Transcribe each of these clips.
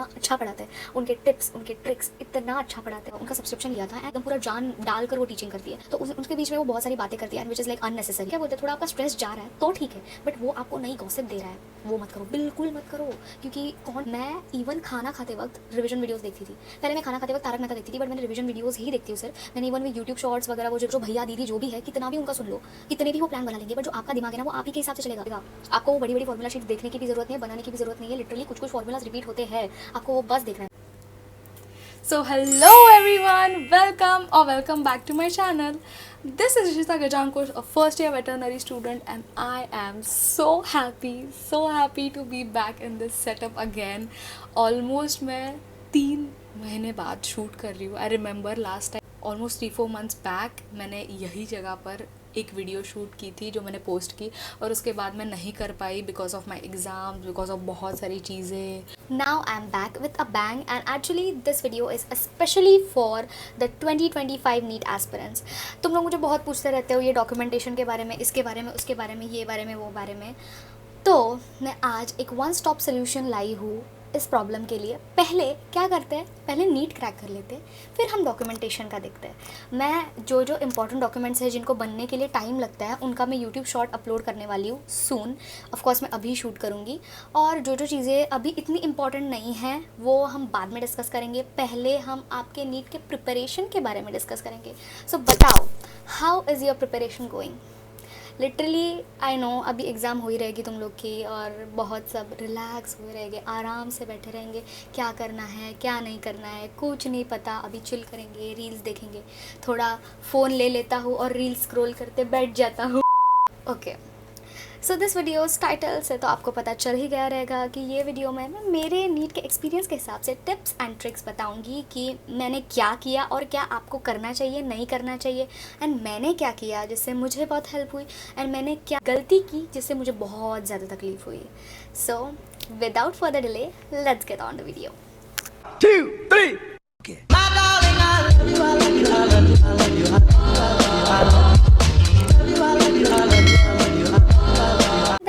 अच्छा पढ़ाते हैं, उनके टिप्स उनके ट्रिक्स इतना अच्छा पढ़ाते हैं। उनका सब्सक्रिप्शन लिया था, एकदम पूरा जान डालकर वो टीचिंग करती है। तो उनके बीच में वो बहुत सारी बातें करती है विच इज़ लाइक अननेसेसरी। क्या बोलते हैं, थोड़ा आपका स्ट्रेस जा रहा है तो ठीक है, बट वो आपको नई गॉसिप दे रहा है, वो मत करो, बिल्कुल मत करो। क्योंकि मैं इवन खाना खाते वक्त रिविजन वीडियोस देखती थी। पहले मैं खाना खाते वक्त तारक मेहता देखती थी, बट मैंने रिविजन वीडियोस ही देखती हूँ सिर्फ। मैंने इवन यूट्यूब शॉर्ट्स वगैरह, वो जो भैया दीदी जो भी है, कितना भी उनका सुन लो, कितने भी वो प्लान बना लेंगे, बट जो आपका दिमाग है ना, वो आप ही के हिसाब से चलेगा। आपको वो बड़ी बड़ी फॉर्मूला शीट देखने की भी जरूरत नहीं है, बनाने की भी जरूरत नहीं है। लिटरली कुछ कुछ फॉर्मूलाज रिपीट होते हैं, आपको वो बस देखना है। So hello everyone, welcome back to my channel. This is Rishita Gajankosh, a first year veterinary student, and I am so happy to be back in this setup again. Almost मैं 3 महीने बाद शूट कर रही हूँ. I remember last time almost 3-4 months back मैंने यही जगह पर एक वीडियो शूट की थी जो मैंने पोस्ट की, और उसके बाद मैं नहीं कर पाई because of my exams, because of बहुत सारी चीज़ें. Now I'm back with a bang, and actually this video is especially for the 2025 NEET aspirants. तुम लोग मुझे बहुत पूछते रहते हो ये डॉक्यूमेंटेशन के बारे में, इसके बारे में, उसके बारे में, ये बारे में, वो बारे में. तो मैं आज एक वन स्टॉप सोल्यूशन लाई हूँ इस प्रॉब्लम के लिए. पहले क्या करते हैं, पहले नीट क्रैक कर लेते हैं, फिर हम डॉक्यूमेंटेशन का देखते हैं. मैं जो इंपॉर्टेंट डॉक्यूमेंट्स हैं जिनको बनने के लिए टाइम लगता है, उनका मैं यूट्यूब शॉर्ट अपलोड करने वाली हूँ सून. ऑफ कोर्स मैं अभी शूट करूँगी, और जो चीज़ें अभी इतनी इंपॉर्टेंट नहीं हैं वो हम बाद में डिस्कस करेंगे. पहले हम आपके नीट के प्रिपरेशन के बारे में डिस्कस करेंगे. सो बताओ, how is your preparation going? Literally I know अभी एग्ज़ाम हो ही रहेगी तुम लोग की, और बहुत सब रिलैक्स हुए रहेंगे, आराम से बैठे रहेंगे. क्या करना है क्या नहीं करना है कुछ नहीं पता. अभी चिल करेंगे, रील्स देखेंगे, थोड़ा फ़ोन ले लेता हूँ और रील्स स्क्रॉल करते बैठ जाता हूँ. Okay, so this videos title से तो आपको पता चल ही गया रहेगा कि ये वीडियो में मैं मेरे नीट के एक्सपीरियंस के हिसाब से टिप्स एंड ट्रिक्स बताऊंगी कि मैंने क्या किया और क्या आपको करना चाहिए, नहीं करना चाहिए, एंड मैंने क्या किया जिससे मुझे बहुत हेल्प हुई, एंड मैंने क्या गलती की जिससे मुझे बहुत ज़्यादा तकलीफ हुई. So without further delay, let's get on the video. 2, 3.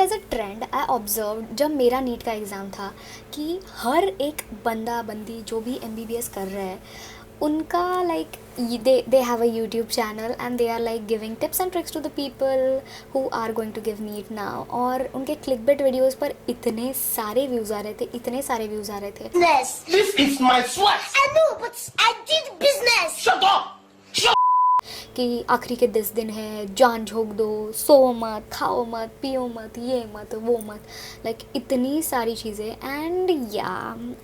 As a trend I observe जब मेरा नीट का एग्ज़ाम था कि हर एक बंदा बंदी जो भी MBBS कर रहा है, उनका like they have a YouTube channel and they are like giving tips and tricks to the people who are going to give NEET now. और उनके क्लिकबेट वीडियोस पर इतने सारे व्यूज़ आ रहे थे, इतने सारे व्यूज़ आ रहे थे. This is my sweat. I know, but I did business. Shut up. कि आखिरी के 10 दिन है, जान झोंक दो, सो मत, खाओ मत, पियो मत, ये मत, वो मत, लाइक इतनी सारी चीज़ें. एंड या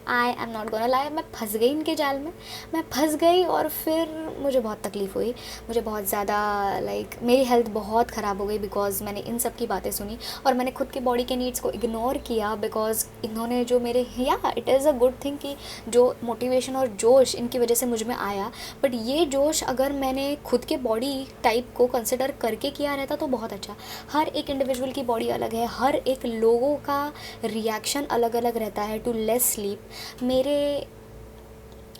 I am not gonna lie, मैं फंस गई इनके जाल में, मैं फंस गई, और फिर मुझे बहुत तकलीफ़ हुई. मुझे बहुत ज़्यादा लाइक मेरी हेल्थ बहुत ख़राब हो गई बिकॉज मैंने इन सब की बातें सुनी, और मैंने खुद के बॉडी के नीड्स को इग्नोर किया बिकॉज इन्होंने जो मेरे, या it is a good thing कि जो मोटिवेशन और जोश इनकी वजह से मुझ में आया, बट ये जोश अगर मैंने खुद के बॉडी टाइप को कंसिडर करके किया रहता तो बहुत अच्छा. हर एक इंडिविजुअल की बॉडी अलग है, हर एक लोगों का रिएक्शन अलग अलग रहता है टू लेस स्लीप.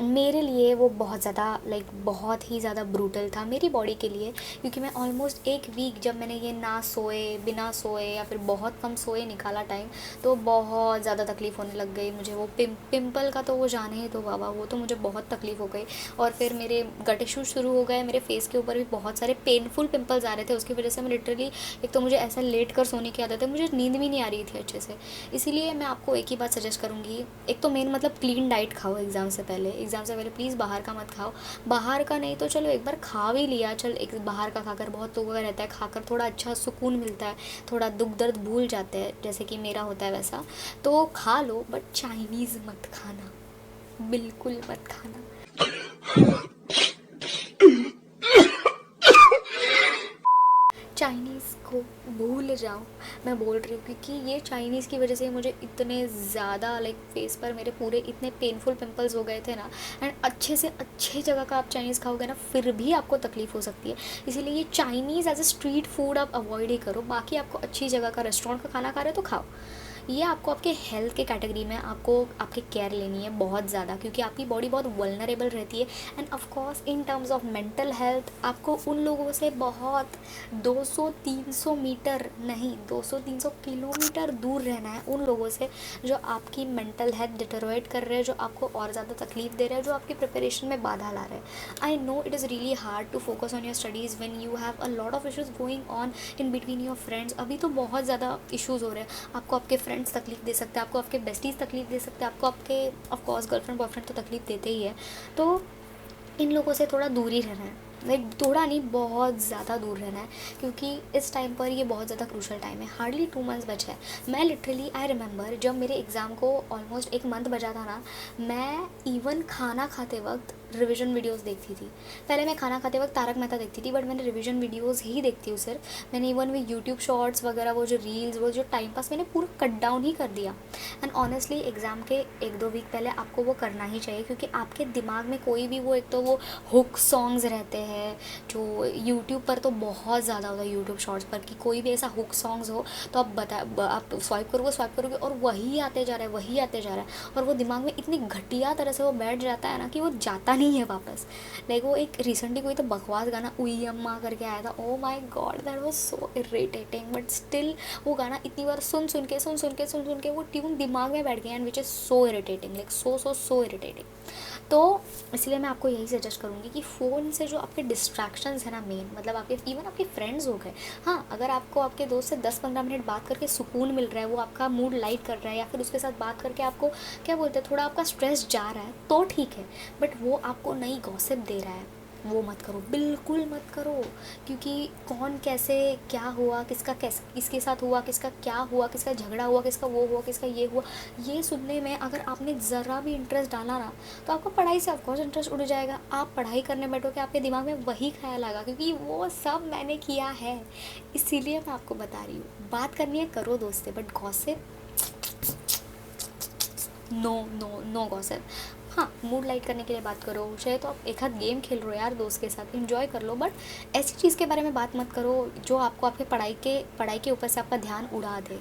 मेरे लिए वो बहुत ज़्यादा लाइक बहुत ही ज़्यादा ब्रूटल था मेरी बॉडी के लिए, क्योंकि मैं ऑलमोस्ट 1 वीक जब मैंने ये ना सोए, बिना सोए या फिर बहुत कम सोए निकाला टाइम, तो बहुत ज़्यादा तकलीफ़ होने लग गई मुझे. वो पिंपल का तो वो जाने ही दो बाबा, वो तो मुझे बहुत तकलीफ़ हो गई. और फिर मेरे गट इश्यूज शुरू हो गए, मेरे फेस के ऊपर भी बहुत सारे पेनफुल पिंपल्स आ रहे थे. उसकी वजह से मैं लिटरली, एक तो मुझे ऐसा लेट कर सोने की आदत है, मुझे नींद भी नहीं आ रही थी अच्छे से. इसीलिए मैं आपको एक ही बात सजेस्ट करूँगी, एक तो मेन मतलब क्लीन डाइट खाओ. एग्ज़ाम से पहले प्लीज़ बाहर का मत खाओ. बाहर का नहीं तो चलो एक बार खा भी लिया, चल एक बाहर का खाकर बहुत लोगों का रहता है, खाकर थोड़ा अच्छा सुकून मिलता है, थोड़ा दुख दर्द भूल जाते हैं, जैसे कि मेरा होता है वैसा, तो खा लो, बट चाइनीज़ मत खाना, बिल्कुल मत खाना. चाइनीज़ को भूल जाओ, मैं बोल रही हूँ, क्योंकि ये चाइनीज़ की वजह से मुझे इतने ज़्यादा लाइक फेस पर मेरे पूरे इतने पेनफुल पिंपल्स हो गए थे ना. एंड अच्छे से अच्छे जगह का आप चाइनीज़ खाओगे ना, फिर भी आपको तकलीफ़ हो सकती है. इसीलिए ये Chinese as a street food आप अवॉइड ही करो. बाकी आपको अच्छी जगह का रेस्टोरेंट का खाना खा रहे हो तो खाओ, ये आपको आपके हेल्थ के कैटेगरी में आपको आपकी केयर लेनी है बहुत ज़्यादा, क्योंकि आपकी बॉडी बहुत वल्नरेबल रहती है। End of course in terms of mental health आपको उन लोगों से बहुत 200-300 मीटर नहीं 200-300 किलोमीटर दूर रहना है, उन लोगों से जो आपकी मेंटल हेल्थ डिटेरोरेट कर रहे हैं, जो आपको और ज़्यादा तकलीफ दे रहे हैं, जो आपकी प्रिपरेशन में बाधा ला रहे हैं। I know it is really hard to focus on your studies when you have a lot of issues going on in between your friends. अभी तो बहुत ज़्यादा इश्यूज़ हो रहे हैं, आपको आपके फ्रेंड्स तकलीफ दे सकते हैं, आपको आपके बेस्टीज़ तकलीफ दे सकते हैं, आपको आपके ऑफकोर्स गर्लफ्रेंड बॉयफ्रेंड तो तकलीफ देते ही है। तो इन लोगों से थोड़ा दूर ही रहना है, लाइक थोड़ा नहीं बहुत ज़्यादा दूर रहना है, क्योंकि इस टाइम पर ये बहुत ज़्यादा क्रूशल टाइम है। हार्डली 2 मंथ्स बचा है। मैं लिटरली आई रिमेंबर जब मेरे एग्ज़ाम को ऑलमोस्ट 1 मंथ बचा था ना, मैं इवन खाना खाते वक्त रिवीजन वीडियोस देखती थी। पहले मैं खाना खाते वक्त तारक मेहता देखती थी, बट मैंने रिवीजन वीडियोस ही देखती हूँ सिर्फ। मैंने इवन भी यूट्यूब शॉर्ट्स वगैरह वो जो रील्स वो जो टाइम पास मैंने पूरा कट डाउन ही कर दिया। एंड ऑनेस्टली एग्ज़ाम के 1-2 वीक पहले आपको वो करना ही चाहिए, क्योंकि आपके दिमाग में कोई भी वो एक तो वो हुक सॉन्ग्स रहते हैं जो यूट्यूब पर तो बहुत ज़्यादा होता है, यूट्यूब शॉर्ट्स पर कि कोई भी ऐसा हुक सॉन्ग्स हो तो आप स्वाइप करोगे और वही आते जा रहा है और वो दिमाग में इतनी घटिया तरह से वो बैठ जाता है ना कि वो जाता नहीं है वापस। लाइक वो एक रिसेंटली कोई तो बकवास गाना उई अम्मा करके आया था, oh my God that was so irritating, but still वो गाना इतनी बार सुन सुन के वो ट्यून दिमाग में बैठ गया, and which is so irritating, like so irritating. तो इसलिए मैं आपको यही सजेस्ट करूँगी कि फ़ोन से जो आपके डिस्ट्रैक्शंस है ना मेन, मतलब आपके इवन आपके फ्रेंड्स हो गए, हाँ अगर आपको आपके दोस्त से 10-15 मिनट बात करके सुकून मिल रहा है, वो आपका मूड लाइट कर रहा है, या फिर उसके साथ बात करके आपको क्या बोलते हैं थोड़ा आपका स्ट्रेस जा रहा है, तो ठीक है। बट वो आपको नई गॉसिप दे रहा है, वो मत करो, बिल्कुल मत करो, क्योंकि कौन कैसे क्या हुआ, किसका कैसे किसके साथ हुआ, किसका क्या हुआ, किसका झगड़ा हुआ, किसका वो हुआ, किसका ये हुआ, ये सुनने में अगर आपने ज़रा भी इंटरेस्ट डाला ना, तो आपका पढ़ाई से ऑफकोर्स इंटरेस्ट उड़ जाएगा। आप पढ़ाई करने बैठोगे, आपके दिमाग में वही ख्याल आएगा, क्योंकि वो सब मैंने किया है, इसीलिए मैं आपको बता रही हूँ। बात करनी है करो दोस्त से, बट गॉसिप नो गॉसिप। हाँ मूड लाइट करने के लिए बात करो, चाहे तो आप एक हाथ गेम खेल रहे हो यार दोस्त के साथ, इंजॉय कर लो, बट ऐसी चीज़ के बारे में बात मत करो जो आपको आपके पढ़ाई के ऊपर से आपका ध्यान उड़ा दे।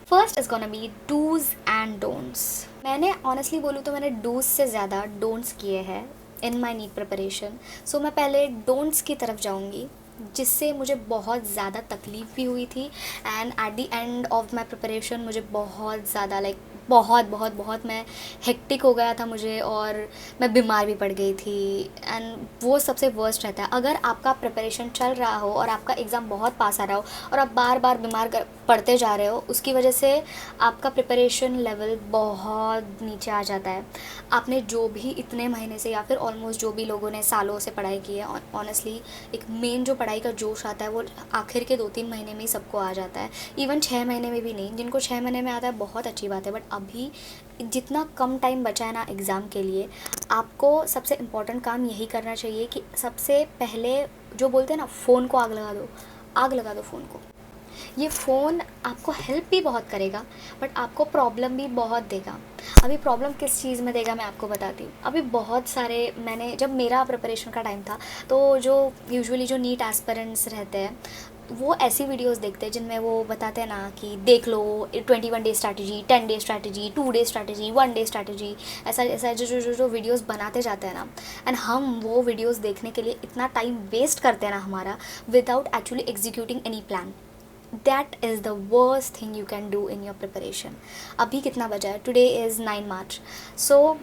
First is gonna be dos and don'ts. मैंने ऑनेस्टली बोलूँ तो मैंने डूज़ से ज़्यादा डोंट्स किए हैं इन माई नीट प्रिपरेशन। सो मैं पहले डोंट्स की तरफ जाऊँगी, जिससे मुझे बहुत ज़्यादा तकलीफ़ भी हुई थी, and at the end of my preparation मुझे बहुत ज़्यादा लाइक बहुत मैं हेक्टिक हो गया था मुझे, और मैं बीमार भी पड़ गई थी। एंड वो सबसे वर्स्ट रहता है, अगर आपका प्रिपरेशन चल रहा हो और आपका एग्ज़ाम बहुत पास आ रहा हो और आप बार बार पढ़ते जा रहे हो, उसकी वजह से आपका प्रिपरेशन लेवल बहुत नीचे आ जाता है। आपने जो भी इतने महीने से या फिर ऑलमोस्ट जो भी लोगों ने सालों से पढ़ाई की है, ऑनेस्टली एक मेन जो पढ़ाई का जोश आता है वो आखिर के 2-3 महीने में ही सबको आ जाता है, इवन 6 महीने में भी नहीं। जिनको 6 महीने में आता है बहुत अच्छी बात है, बट अभी जितना कम टाइम बचा है ना एग्ज़ाम के लिए, आपको सबसे इम्पॉर्टेंट काम यही करना चाहिए कि सबसे पहले जो बोलते हैं ना, फ़ोन को आग लगा दो फ़ोन को। ये फ़ोन आपको हेल्प भी बहुत करेगा, बट आपको प्रॉब्लम भी बहुत देगा। अभी प्रॉब्लम किस चीज़ में देगा मैं आपको बताती हूँ। अभी बहुत सारे मैंने जब मेरा प्रिपरेशन का टाइम था, तो जो यूजुअली जो नीट एस्पिरेंट्स रहते हैं वो ऐसी वीडियोस देखते हैं जिनमें वो बताते हैं ना कि देख लो 21 day strategy, 10 day strategy, 2 day strategy, 1 day strategy, ऐसा जो वीडियोस बनाते जाते हैं ना, एंड हम वो वीडियोस देखने के लिए इतना टाइम वेस्ट करते हैं ना हमारा, without actually executing any plan. That is the worst thing you can do in your preparation. अभी कितना बजा है? टुडे इज़ 9 मार्च। सो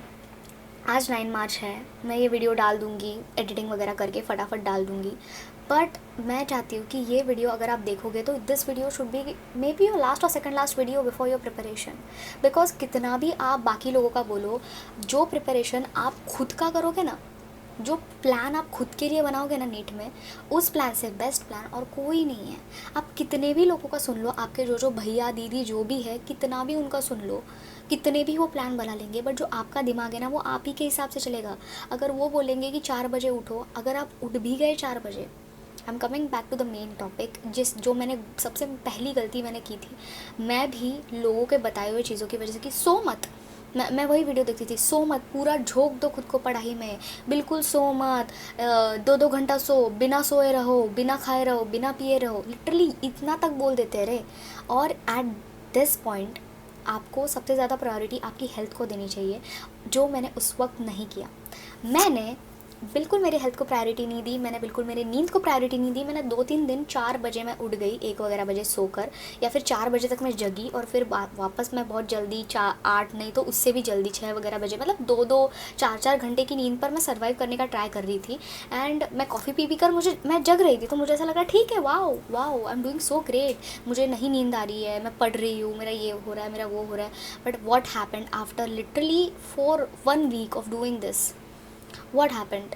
आज 9 मार्च है, मैं ये वीडियो डाल दूँगी एडिटिंग वगैरह करके, फटाफट डाल दूँगी। बट मैं चाहती हूँ कि ये वीडियो अगर आप देखोगे तो this video should be may be your last और second last video before your preparation. Because कितना भी आप बाकी लोगों का बोलो, जो प्रिपरेशन आप खुद का करोगे ना, जो प्लान आप खुद के लिए बनाओगे ना नीट में, उस प्लान से बेस्ट प्लान और कोई नहीं है। आप कितने भी लोगों का सुन लो, आपके जो भैया दीदी जो भी है, कितना भी उनका सुन लो, कितने भी वो प्लान बना लेंगे, बट जो आपका दिमाग है ना वो आप ही के हिसाब से चलेगा। अगर वो बोलेंगे कि 4 बजे उठो, अगर आप उठ भी गए 4 बजे, I am coming back to the main topic, जो मैंने सबसे पहली गलती मैंने की थी, मैं भी लोगों के बताए हुए चीज़ों की वजह से कि सो मत, मैं वही वीडियो देखती थी, सो मत, पूरा झोंक दो खुद को पढ़ाई में, बिल्कुल सो मत, 2-2 घंटा सो, बिना सोए रहो, बिना खाए रहो, बिना पिए रहो, लिटरली इतना तक बोल देते रहे। और एट दिस पॉइंट आपको सबसे ज़्यादा प्रायोरिटी आपकी हेल्थ को देनी चाहिए, जो मैंने उस वक्त नहीं किया। मैंने बिल्कुल मेरे हेल्थ को प्रायोरिटी नहीं दी, मैंने बिल्कुल मेरी नींद को प्रायोरिटी नहीं दी। मैंने 2-3 दिन 4 बजे मैं उठ गई, 1 वगैरह बजे सोकर, या फिर 4 बजे तक मैं जगी और फिर वापस मैं बहुत जल्दी 8 नहीं तो उससे भी जल्दी 6 वगैरह बजे, मतलब 2-2 4-4 घंटे की नींद पर मैं सर्वाइव करने का ट्राई कर रही थी। एंड मैं कॉफ़ी पी कर मैं जग रही थी, तो मुझे ऐसा लगा ठीक है, wow wow, I am doing so great, मुझे नहीं नींद आ रही है, मैं पढ़ रही हूँ, मेरा ये हो रहा है, मेरा वो हो रहा है। But what happened after literally for 1 week of doing this, what happened,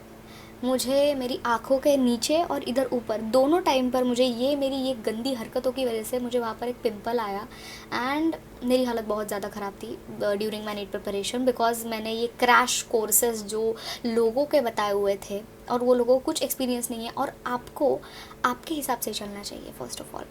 मुझे मेरी आँखों के नीचे और इधर ऊपर दोनों टाइम पर मुझे मेरी ये गंदी हरकतों की वजह से मुझे वहाँ पर एक पिंपल आया। एंड मेरी हालत बहुत ज़्यादा ख़राब थी during my NEET preparation, because मैंने ये क्रैश कोर्सेज जो लोगों के बताए हुए थे और वो लोगों को कुछ एक्सपीरियंस नहीं है, और आपको आपके हिसाब से चलना चाहिए। फर्स्ट ऑफ ऑल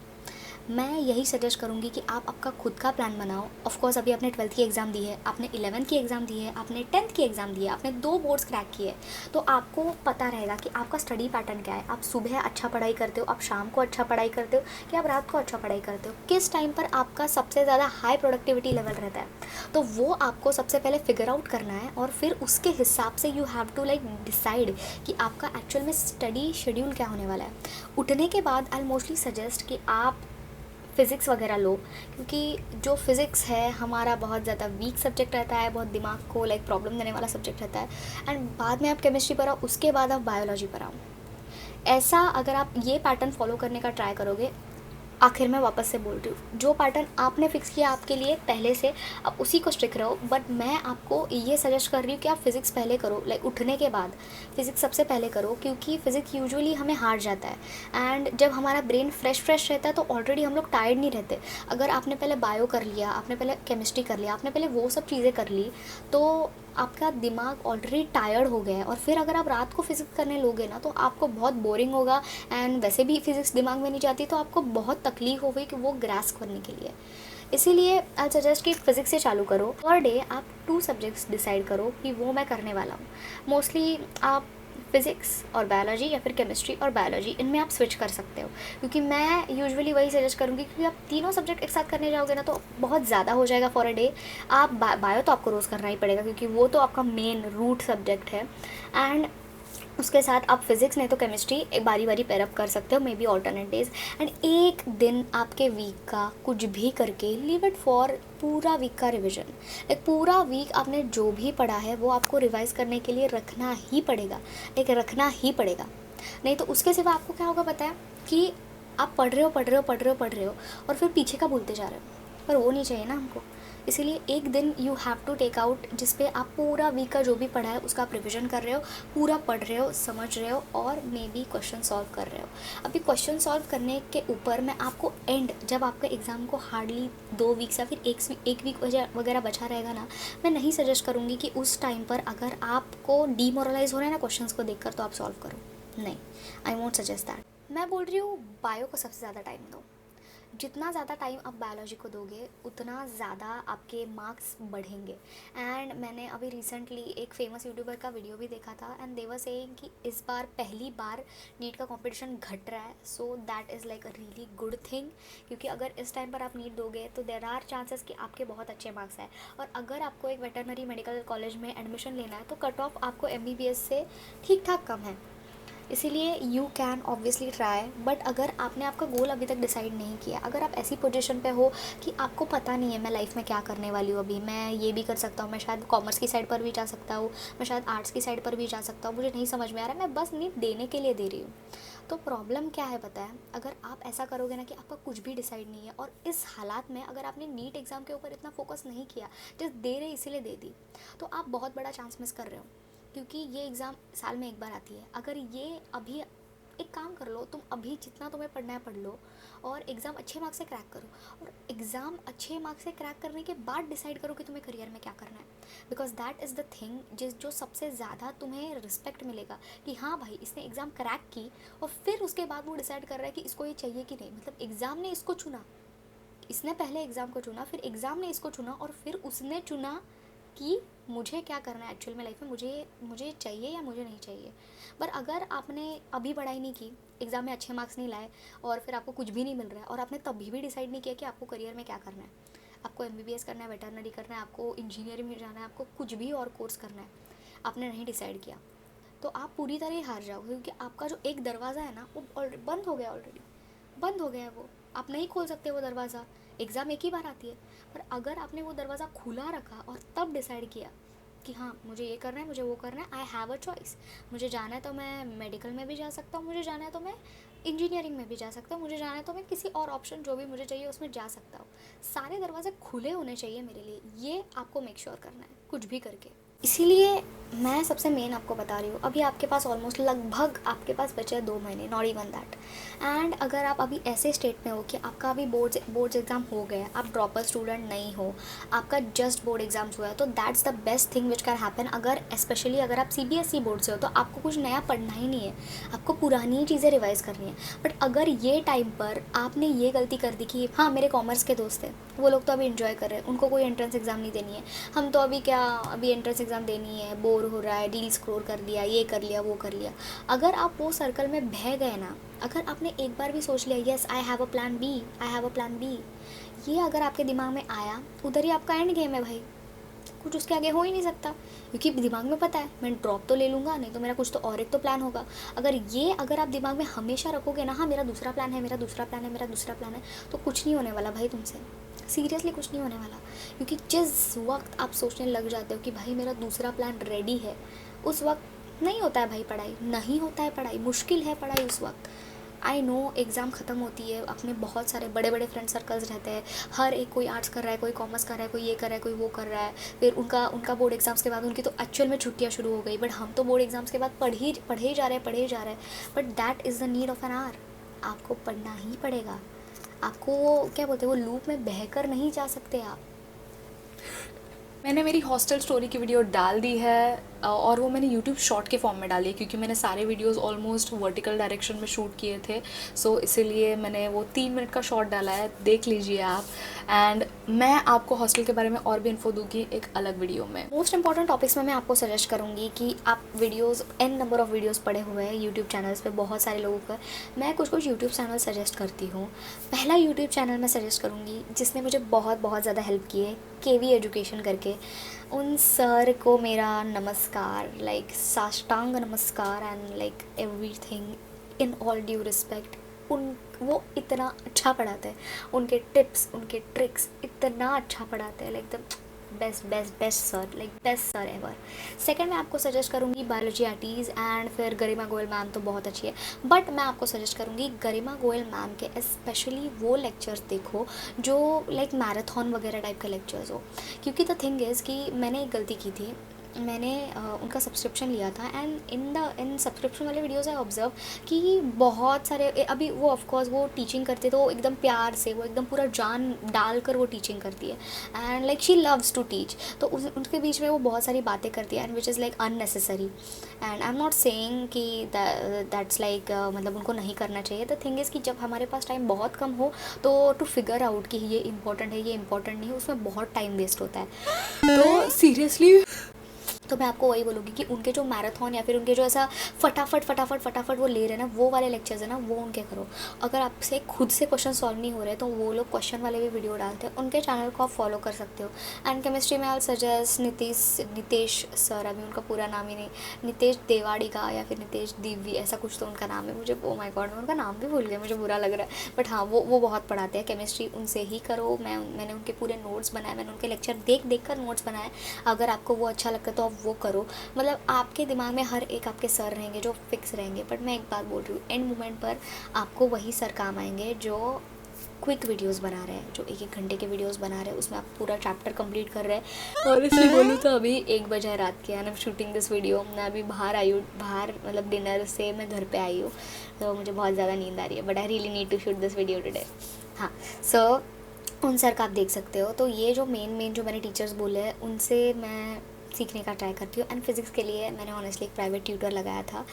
मैं यही सजेस्ट करूँगी कि आप आपका खुद का प्लान बनाओ। ऑफ कोर्स अभी आपने 12th की एग्ज़ाम दी है, आपने 11th की एग्ज़ाम दी है, आपने 10th की एग्ज़ाम दी है, आपने 2 बोर्ड्स क्रैक किए, तो आपको पता रहेगा कि आपका स्टडी पैटर्न क्या है। आप सुबह अच्छा पढ़ाई करते हो, आप शाम को अच्छा पढ़ाई करते हो, कि आप रात को अच्छा पढ़ाई करते हो, किस टाइम पर आपका सबसे ज़्यादा हाई प्रोडक्टिविटी लेवल रहता है, तो वो आपको सबसे पहले फिगर आउट करना है। और फिर उसके हिसाब से यू हैव टू डिसाइड कि आपका एक्चुअल में स्टडी शेड्यूल क्या होने वाला है। उठने के बाद आई मोस्टली सजेस्ट कि आप फ़िज़िक्स वगैरह लो, क्योंकि जो फ़िज़िक्स है हमारा बहुत ज़्यादा वीक सब्जेक्ट रहता है, बहुत दिमाग को प्रॉब्लम देने वाला सब्जेक्ट रहता है। एंड बाद में आप केमिस्ट्री पर आओ, उसके बाद आप बायोलॉजी पर आओ। ऐसा अगर आप ये पैटर्न फॉलो करने का ट्राई करोगे, आखिर में वापस से बोल रही हूँ, जो पैटर्न आपने फिक्स किया आपके लिए पहले से, आप उसी को स्टिक रहो। बट मैं आपको ये सजेस्ट कर रही हूँ कि आप फिज़िक्स पहले करो, उठने के बाद फिज़िक्स सबसे पहले करो, क्योंकि फ़िज़िक्स यूजुअली हमें हार जाता है। एंड जब हमारा ब्रेन फ्रेश रहता है तो ऑलरेडी हम लोग टायर्ड नहीं रहते। अगर आपने पहले बायो कर लिया, आपने पहले केमिस्ट्री कर लिया, आपने पहले वो सब चीज़ें कर ली, तो आपका दिमाग ऑलरेडी टायर्ड हो गया है। और फिर अगर आप रात को फिज़िक्स करने लोगे ना, तो आपको बहुत बोरिंग होगा। एंड वैसे भी फिज़िक्स दिमाग में नहीं जाती, तो आपको बहुत तकलीफ होगी कि वो ग्रास्प करने के लिए। इसीलिए आई सजेस्ट कि फिज़िक्स से चालू करो। पर डे आप 2 सब्जेक्ट्स डिसाइड करो कि वो मैं करने वाला हूँ। मोस्टली आप फिज़िक्स और बायोलॉजी या फिर केमिस्ट्री और बायोलॉजी, इनमें आप स्विच कर सकते हो, क्योंकि मैं यूजुअली वही सजेस्ट करूँगी, क्योंकि आप तीनों सब्जेक्ट एक साथ करने जाओगे ना तो बहुत ज़्यादा हो जाएगा फॉर अ डे। आप बायो तो आपको रोज़ करना ही पड़ेगा, क्योंकि वो तो आपका मेन रूट सब्जेक्ट है। एंड उसके साथ आप फिज़िक्स नहीं तो केमिस्ट्री एक बारी बारी पेयरअप कर सकते हो, may be alternate days. And एक दिन आपके वीक का कुछ भी करके लीव इट फॉर पूरा वीक का रिवीजन। पूरा वीक आपने जो भी पढ़ा है वो आपको रिवाइज़ करने के लिए रखना ही पड़ेगा, रखना ही पड़ेगा। नहीं तो उसके सिवा आपको क्या होगा पता है, कि आप पढ़ रहे हो और फिर पीछे का भूलते जा रहे हो, पर वो नहीं चाहिए ना हमको। इसीलिए एक दिन you have to take out जिस पे आप पूरा वीक का जो भी पढ़ा है उसका आप रिविजन कर रहे हो, पूरा पढ़ रहे हो, समझ रहे हो, और मे बी क्वेश्चन सॉल्व कर रहे हो। अभी क्वेश्चन सॉल्व करने के ऊपर मैं आपको एंड, जब आपका एग्ज़ाम को हार्डली 2 वीक्स या फिर एक वीक वगैरह बचा रहेगा ना, मैं नहीं सजेस्ट करूँगी कि उस टाइम पर अगर आपको डीमोरलाइज हो रहा है ना क्वेश्चन को देख कर, तो आप सॉल्व करो। नहीं, आई वोंट सजेस्ट दैट। मैं बोल रही हूँ बायो को सबसे ज़्यादा टाइम दो। जितना ज़्यादा टाइम आप बायोलॉजी को दोगे उतना ज़्यादा आपके मार्क्स बढ़ेंगे। एंड मैंने अभी रिसेंटली एक फेमस यूट्यूबर का वीडियो भी देखा था, एंड दे वर सेइंग कि इस बार पहली बार नीट का कंपटीशन घट रहा है, so that is like a really good thing. क्योंकि अगर इस टाइम पर आप नीट दोगे तो देर आर चांसेस कि आपके बहुत अच्छे मार्क्स आए। और अगर आपको एक वेटरनरी मेडिकल कॉलेज में एडमिशन लेना है तो कट ऑफ आपको MBBS से ठीक ठाक कम है। इसीलिए you can obviously try. But अगर आपने आपका गोल अभी तक डिसाइड नहीं किया, अगर आप ऐसी पोजीशन पे हो कि आपको पता नहीं है मैं लाइफ में क्या करने वाली हूँ, अभी मैं ये भी कर सकता हूँ, मैं शायद कॉमर्स की साइड पर भी जा सकता हूँ, मैं शायद आर्ट्स की साइड पर भी जा सकता हूँ, मुझे नहीं समझ में आ रहा है, मैं बस नीट देने के लिए दे रही हूँ, तो प्रॉब्लम क्या है पता है, अगर आप ऐसा करोगे ना कि आपका कुछ भी डिसाइड नहीं है, और इस हालात में अगर आपने नीट एग्ज़ाम के ऊपर इतना फोकस नहीं किया, जस्ट दे रहे इसीलिए दे दी, तो आप बहुत बड़ा चांस मिस कर रहे हो। क्योंकि ये एग्ज़ाम साल में एक बार आती है। अगर ये अभी एक काम कर लो, तुम अभी जितना तुम्हें पढ़ना है पढ़ लो, और एग्ज़ाम अच्छे मार्क्स से क्रैक करो, और एग्ज़ाम अच्छे मार्क्स से क्रैक करने के बाद डिसाइड करो कि तुम्हें करियर में क्या करना है। Because that is the thing जो सबसे ज़्यादा तुम्हें रिस्पेक्ट मिलेगा, कि हाँ भाई इसने एग्ज़ाम क्रैक की, और फिर उसके बाद वो डिसाइड कर रहा है कि इसको ये चाहिए कि नहीं। मतलब एग्ज़ाम ने इसको चुना, इसने पहले एग्ज़ाम को चुना, फिर एग्ज़ाम ने इसको चुना, और फिर उसने चुना कि मुझे क्या करना है एक्चुअल में लाइफ में, मुझे चाहिए या मुझे नहीं चाहिए। पर अगर आपने अभी पढ़ाई नहीं की, एग्ज़ाम में अच्छे मार्क्स नहीं लाए, और फिर आपको कुछ भी नहीं मिल रहा है, और आपने तभी भी डिसाइड नहीं किया कि आपको करियर में क्या करना है, आपको MBBS करना है, वेटरनरी करना है, आपको इंजीनियरिंग में जाना है, आपको कुछ भी और कोर्स करना है, आपने नहीं डिसाइड किया तो आप पूरी तरह ही हार जाओगे, क्योंकि आपका जो एक दरवाज़ा है ना वो बंद हो गया, ऑलरेडी बंद हो गया है, वो आप नहीं खोल सकते वो दरवाज़ा। एग्ज़ाम एक ही बार आती है, पर अगर आपने वो दरवाज़ा खुला रखा और तब डिसाइड किया कि हाँ मुझे ये करना है, मुझे वो करना है, आई हैव अ चॉइस, मुझे जाना है तो मैं मेडिकल में भी जा सकता हूँ, मुझे जाना है तो मैं इंजीनियरिंग में भी जा सकता हूँ, मुझे जाना है तो मैं किसी और ऑप्शन जो भी मुझे चाहिए उसमें जा सकता हूँ। सारे दरवाजे खुले होने चाहिए मेरे लिए, ये आपको मेक श्योर करना है कुछ भी करके। इसीलिए मैं सबसे मेन आपको बता रही हूँ, अभी आपके पास ऑलमोस्ट लगभग आपके पास बचे हैं 2 महीने, नॉट इवन दैट। एंड अगर आप अभी ऐसे स्टेट में हो कि आपका अभी बोर्ड्स एग्ज़ाम हो गया, आप ड्रॉपर स्टूडेंट नहीं हो, आपका जस्ट बोर्ड एग्ज़ाम्स हुआ है, तो that's the best thing which can happen. अगर स्पेशली अगर आप CBSE बोर्ड से हो तो आपको कुछ नया पढ़ना ही नहीं है, आपको पुरानी चीज़ें रिवाइज़ करनी है। बट अगर ये टाइम पर आपने ये गलती कर दी कि हाँ मेरे कॉमर्स के दोस्त हैं, वो लोग तो अभी इन्जॉय कर रहे हैं, उनको कोई एंट्रेंस एग्ज़ाम नहीं देनी है, हम तो अभी क्या अभी एंट्रेंस एग्ज़ाम देनी है, बोर हो रहा है, रील स्क्रॉल कर लिया, ये कर लिया, वो कर लिया। अगर आप वो सर्कल में बह गए ना, अगर आपने एक बार भी सोच लिया yes I have a plan B, I have a plan B, ये अगर आपके दिमाग में आया, उधर ही आपका एंड गेम है भाई, कुछ उसके आगे हो ही नहीं सकता। क्योंकि दिमाग में पता है मैं ड्रॉप तो ले लूँगा, नहीं तो मेरा कुछ तो और एक तो प्लान होगा। अगर आप दिमाग में हमेशा रखोगे ना हाँ मेरा दूसरा प्लान है, मेरा दूसरा प्लान है, मेरा दूसरा प्लान है, तो कुछ नहीं होने वाला भाई तुमसे, सीरियसली कुछ नहीं होने वाला। क्योंकि जिस वक्त आप सोचने लग जाते हो कि भाई मेरा दूसरा प्लान रेडी है, उस वक्त नहीं होता है भाई पढ़ाई, नहीं होता है पढ़ाई, मुश्किल है पढ़ाई उस वक्त। आई नो एग्ज़ाम ख़त्म होती है, अपने बहुत सारे बड़े बड़े फ्रेंड सर्कल्स रहते हैं, हर एक कोई आर्ट्स कर रहा है, कोई कॉमर्स कर रहा है, कोई ये कर रहा है, कोई वो कर रहा है, फिर उनका बोर्ड एग्ज़ाम्स के बाद उनकी तो एक्चुअल में छुट्टियाँ शुरू हो गई, बट हम तो बोर्ड एग्ज़ाम्स के बाद पढ़े ही जा रहे हैं। But that is the need of an hour, आपको पढ़ना ही पड़ेगा, आपको वो क्या बोलते हैं वो लूप में बहकर नहीं जा सकते आप। मैंने मेरी हॉस्टल स्टोरी की वीडियो डाल दी है और वो मैंने यूट्यूब शॉर्ट के फॉर्म में डाली है, क्योंकि मैंने सारे वीडियोस ऑलमोस्ट वर्टिकल डायरेक्शन में शूट किए थे, सो इसीलिए मैंने वो 3 मिनट का शॉर्ट डाला है, देख लीजिए आप। एंड मैं आपको हॉस्टल के बारे में और भी इन्फो दूंगी एक अलग वीडियो में। मोस्ट इंपॉर्टेंट टॉपिक्स में मैं आपको सजेस्ट करूँगी कि आप videos n number of videos पड़े हुए हैं यूट्यूब चैनल्स पे बहुत सारे लोगों का, मैं कुछ यूट्यूब चैनल सजेस्ट करती हूँ। पहला यूट्यूब चैनल मैं सजेस्ट करूँगी जिसने मुझे बहुत ज़्यादा हेल्प की है, KV एजुकेशन करके। उन सर को मेरा नमस्कार, लाइक साष्टांग नमस्कार and like everything in all due respect. वो इतना अच्छा पढ़ाते हैं, उनके टिप्स उनके ट्रिक्स इतना अच्छा पढ़ाते हैं, like the best sir, like best sir ever. Second मैं आपको सजेस्ट करूँगी बायोलॉजी आर्टीज़ एंड फिर गरिमा गोयल मैम तो बहुत अच्छी है, बट मैं आपको सजेस्ट करूँगी गरिमा गोयल मैम के स्पेशली वो लेक्चर्स देखो जो लाइक मैराथन वगैरह टाइप के लेक्चर्स हो। क्योंकि द थिंग इज़ कि मैंने एक गलती की थी, मैंने उनका सब्सक्रिप्शन लिया था एंड इन सब्सक्रिप्शन वाले वीडियोस आई ऑब्जर्व कि बहुत सारे अभी वो ऑफकोर्स वो टीचिंग करते तो एकदम प्यार से, वो एकदम पूरा जान डाल कर वो टीचिंग करती है and like she loves to teach, तो उनके बीच में वो बहुत सारी बातें करती है and which is like unnecessary. And I am not saying कि दैट्स लाइक मतलब उनको नहीं करना चाहिए। द थिंग इज़ कि जब हमारे पास टाइम बहुत कम हो तो टू फिगर आउट कि ये इंपॉर्टेंट है ये इंपॉर्टेंट नहीं है, उसमें बहुत टाइम वेस्ट होता है। तो सीरियसली तो मैं आपको वही बोलूँगी कि उनके जो मैराथन या फिर उनके जो ऐसा फटाफट वो ले रहे हैं ना, वो वाले लेक्चर्स है ना, वो उनके करो। अगर आपसे खुद से क्वेश्चन सॉल्व नहीं हो रहे तो वो लोग क्वेश्चन वाले भी वीडियो डालते हैं, उनके चैनल को आप फॉलो कर सकते हो। एंड केमिस्ट्री में आई सजेस्ट नितेश सर, अभी उनका पूरा नाम ही नहीं, नितेश देवाड़ी का या फिर नितेश दिव्य ऐसा कुछ तो उनका नाम है, मुझे ओ माय गॉड मैं उनका नाम भी भूल गया, मुझे बुरा लग रहा है, बट हाँ वो बहुत पढ़ाते हैं केमिस्ट्री, उनसे ही करो। मैंने उनके पूरे नोट्स बनाए, मैंने उनके लेक्चर देख कर नोट्स बनाए। अगर आपको वो अच्छा लगता है तो आप वो करो। मतलब आपके दिमाग में हर एक आपके सर रहेंगे जो फिक्स रहेंगे, बट मैं एक बात बोल रही हूँ, एंड मोमेंट पर आपको वही सर काम आएंगे जो क्विक वीडियोस बना रहे हैं, जो 1-1 घंटे के वीडियोस बना रहे हैं, उसमें आप पूरा चैप्टर कंप्लीट कर रहे हैं। और इसलिए बोलूँ तो अभी 1 बजे रात के, and I am shooting this video, मैं अभी बाहर आई हूँ, मतलब डिनर से मैं घर पे आई हूँ, तो मुझे बहुत ज़्यादा नींद आ रही है, but I really need to shoot this video today. हाँ, सो उन सर का आप देख सकते हो। तो ये जो मेन जो मैंने टीचर्स बोले हैं उनसे मैं सीखने का ट्राई करती हूँ। एंड फिज़िक्स के लिए मैंने ऑनेस्टली एक प्राइवेट ट्यूटर लगाया था,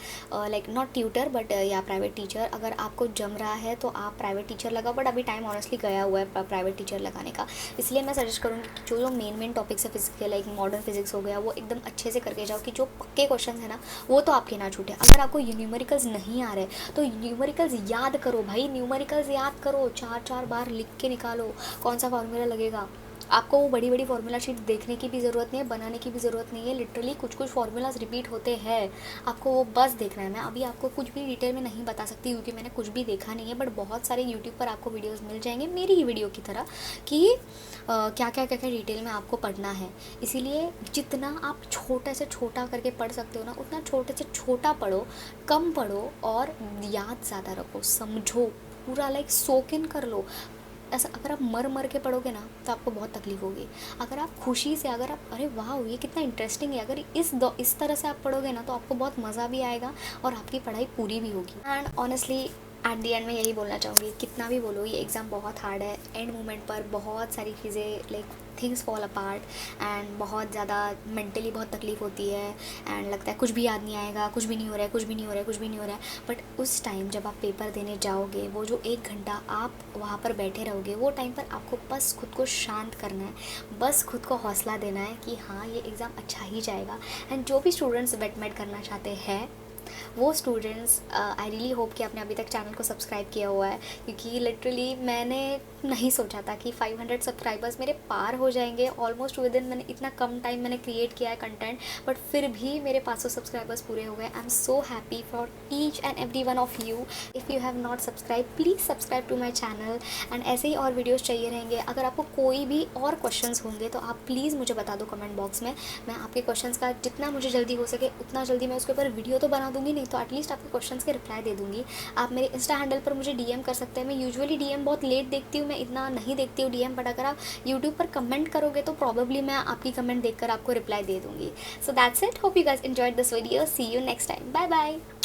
लाइक नॉट ट्यूटर बट या प्राइवेट टीचर। अगर आपको जम रहा है तो आप प्राइवेट टीचर लगाओ, बट अभी टाइम ऑनेस्टली गया हुआ है प्राइवेट टीचर लगाने का। इसलिए मैं सजेस्ट करूँगी कि जो मेन टॉपिक्स है फिजिक्स के, लाइक मॉडर्न फिजिक्स हो गया, वो एकदम अच्छे से करके जाओ कि जो पक्के क्वेश्चन है ना वो तो आपके ना छूटे। अगर आपको न्यूमेरिकल्स नहीं आ रहे तो न्यूमेरिकल्स याद करो भाई, न्यूमेरिकल्स याद करो, 4 बार लिख के निकालो कौन सा फार्मूला लगेगा, आपको वो बड़ी बड़ी फार्मूला शीट देखने की भी ज़रूरत नहीं है, बनाने की भी ज़रूरत नहीं है। लिटरली कुछ कुछ फार्मूलाज रिपीट होते हैं, आपको वो बस देखना है। मैं अभी आपको कुछ भी डिटेल में नहीं बता सकती क्योंकि मैंने कुछ भी देखा नहीं है, बट बहुत सारे यूट्यूब पर आपको वीडियोज़ मिल जाएंगे मेरी ही वीडियो की तरह कि क्या क्या डिटेल में आपको पढ़ना है। इसीलिए जितना आप छोटे से छोटा करके पढ़ सकते हो ना, उतना छोटे से छोटा पढ़ो, कम पढ़ो और याद ज़्यादा रखो, समझो पूरा, लाइक सोक इन कर लो। ऐसा अगर आप मर के पढ़ोगे ना तो आपको बहुत तकलीफ होगी। अगर आप खुशी से, अगर आप अरे वाह ये कितना इंटरेस्टिंग है, अगर इस तरह से आप पढ़ोगे ना तो आपको बहुत मज़ा भी आएगा और आपकी पढ़ाई पूरी भी होगी। And honestly at the and में यही बोलना चाहूँगी, कितना भी बोलो ये एग्ज़ाम बहुत हार्ड है। एंड मोमेंट पर बहुत सारी चीज़ें like things fall apart and बहुत ज़्यादा मेंटली बहुत तकलीफ़ होती है एंड लगता है कुछ भी याद नहीं आएगा, कुछ भी नहीं हो रहा है, कुछ भी नहीं हो रहा है, कुछ भी नहीं हो रहा है। बट उस टाइम जब आप पेपर देने जाओगे, वो जो 1 घंटा आप वहाँ पर बैठे रहोगे, वो टाइम पर आपको बस खुद को शांत करना है, बस खुद को हौसला देना है कि हाँ ये एग्ज़ाम अच्छा ही जाएगा। एंड जो भी स्टूडेंट्स वेट मेड करना चाहते हैं वो स्टूडेंट्स, आई रियली होप कि आपने अभी तक चैनल को सब्सक्राइब किया हुआ है, क्योंकि लिटरली मैंने नहीं सोचा था कि 500 सब्सक्राइबर्स मेरे पार हो जाएंगे ऑलमोस्ट विद इन। मैंने इतना कम टाइम मैंने क्रिएट किया है कंटेंट, बट फिर भी मेरे 500 सब्सक्राइबर्स पूरे हो गए। I am so happy for each and every one of you. If you have not subscribe, please subscribe to my channel. And ऐसे ही और वीडियोज़ चाहिए रहेंगे। अगर आपको कोई भी और क्वेश्चंस होंगे तो आप प्लीज़ मुझे बता दो कमेंट बॉक्स में। मैं आपके क्वेश्चंस का जितना मुझे जल्दी हो सके उतना जल्दी मैं उसके ऊपर वीडियो तो बना दूँगी, नहीं तो एटलीस्ट आपके क्वेश्चंस के रिप्लाई दे दूँगी। आप मेरे इंस्टा हैंडल पर मुझे डीएम कर सकते हैं। मैं यूजुअली डीएम बहुत लेट देखती हूँ, मैं इतना नहीं देखती हूँ डीएम, बट अगर आप यूट्यूब पर कमेंट करोगे तो प्रॉबेबली मैं आपकी कमेंट देखकर आपको रिप्लाई दे दूँगी। So that's it, hope you guys enjoyed this video. See you next time, bye bye.